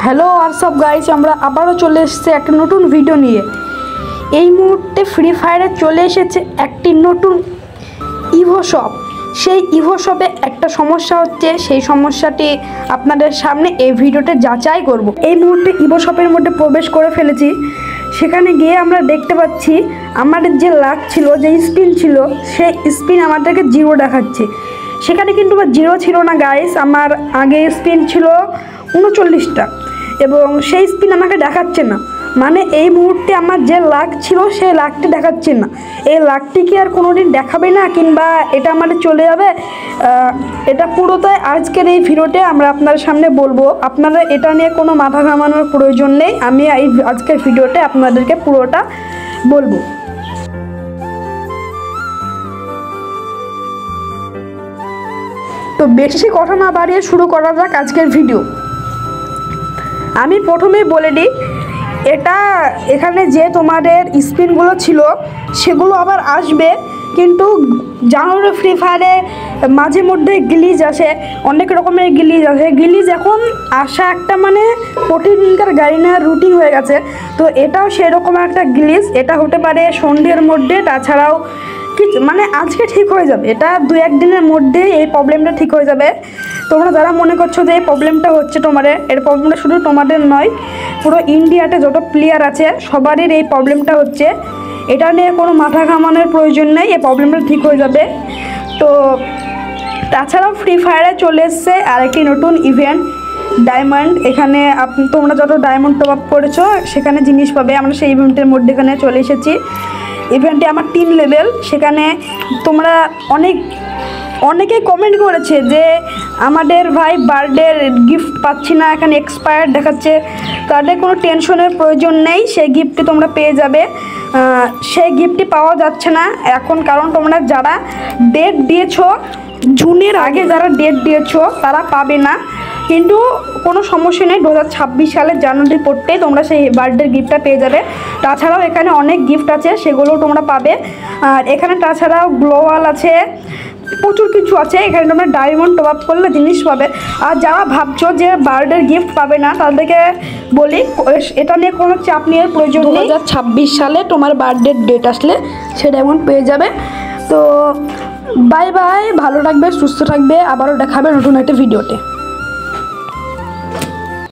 Hello WhatsApp guys, আমরা আবারও চলে এসেছি একটা নতুন ভিডিও নিয়ে। এই মুহূর্তে ফ্রি ফায়ারে চলে এসেছে একটি নতুন ইভো শপ। সেই ইভো শপে একটা সমস্যা হচ্ছে, সেই সমস্যাটি আপনাদের সামনে এই ভিডিওতে যাচাই করব। এই মুহূর্তে ইভো শপের মধ্যে প্রবেশ করে ফেলেছি। সেখানে গিয়ে আমরা দেখতে পাচ্ছি আমাদের যে লাক ছিল, যে স্পিন ছিল, সেই স্পিন আমাদেরকে 0 দেখাচ্ছে। সেখানে কিন্তু 0 ছিল না গাইস, আমার আগে স্পিন ছিল 39টা এবং সেই স্পিন আমাকে দেখাচ্ছে না। মানে এই মুহূর্তে আমার যে লাক ছিল সেই লাকটি দেখাচ্ছে না। এই লাকটি কি আর কোনোদিন দেখাবে না, কিংবা এটা আমাদের চলে যাবে? এটা পুরোটাই আজকের এই ভিডিওতে আমরা আপনাদের সামনে বলবো। আপনারা এটা নিয়ে কোনো মাথা ঘামানোর প্রয়োজন নেই, আমি এই আজকের ভিডিওতে আপনাদেরকে পুরোটা বলবো। তো বেশি কথা না বাড়িয়ে শুরু করা যাক আজকের ভিডিও। আমি প্রথমেই বলে দিই, এখানে যে তোমাদের স্পিনগুলো ছিল সেগুলো আবার আসবে, কিন্তু জানো ফ্রি ফায়ারে মাঝে মধ্যে গ্লিচ আসে, অনেক রকমের গ্লিচ আসে। গ্লিচ এখন আসা একটা মানে প্রতিদিনকার গাড়ি নেওয়ার রুটিন হয়ে গেছে। তো এটাও সেরকম একটা গ্লিচ। এটা হতে পারে সন্ধ্যের মধ্যে, তাছাড়াও মানে আজকে ঠিক হয়ে যাবে। এটা 2-1 দিনের মধ্যে এই প্রবলেমটা ঠিক হয়ে যাবে। তোমরা যারা মনে করছো যে এই প্রবলেমটা হচ্ছে তোমাদের, এর প্রবলেমটা শুধু তোমাদের নয়, পুরো ইন্ডিয়াতে যত প্লেয়ার আছে সবারই এই প্রবলেমটা হচ্ছে। এটা নিয়ে কোনো মাথা ঘামানোর প্রয়োজন নেই, এই প্রবলেমটা ঠিক হয়ে যাবে। তো তাছাড়াও ফ্রি ফায়ারে চলে এসছে আরেকটি নতুন ইভেন্ট, ডায়মন্ড। এখানে তোমরা যত ডায়মন্ড টপ আপ করেছো সেখানে জিনিস পাবে। আমরা সেই ইভেন্টের মধ্যে এখানে চলে এসেছি। ইভেন্টে আমার 3 লেভেল। সেখানে তোমরা অনেকে কমেন্ট করেছে যে আমাদের ভাই বার্থডের গিফট পাচ্ছি না, এখানে এক্সপায়ার দেখাচ্ছে। তাদের কোনো টেনশনের প্রয়োজন নেই, সেই গিফটটি তোমরা পেয়ে যাবে। সেই গিফটটি পাওয়া যাচ্ছে না এখন, কারণ তোমরা যারা ডেট দিয়েছো, জুনের আগে যারা ডেট দিয়েছো তারা পাবে না। কিন্তু কোনো সমস্যা নেই, 2026 সালের জানুয়ারি পড়তেই তোমরা সেই বার্থডের গিফটটা পেয়ে যাবে। তাছাড়াও এখানে অনেক গিফট আছে, সেগুলোও তোমরা পাবে। আর এখানে তাছাড়াও গ্লোয়াল আছে, প্রচুর কিছু আছে। এখানে তোমরা ডায়মন্ড টপ আপ করলে জিনিস পাবে। আর যারা ভাবছো যে বার্থডের গিফট পাবে না, তাদেরকে বলি এটা নিয়ে কোনো চাপ নেওয়ার প্রয়োজন নেই। 2026 সালে তোমার বার্থডের ডেট আসলে সে ডায়মন্ড পেয়ে যাবে। তো বাই বাই, ভালো থাকবে, সুস্থ থাকবে, আবারও দেখাবে নতুন একটা ভিডিওতে।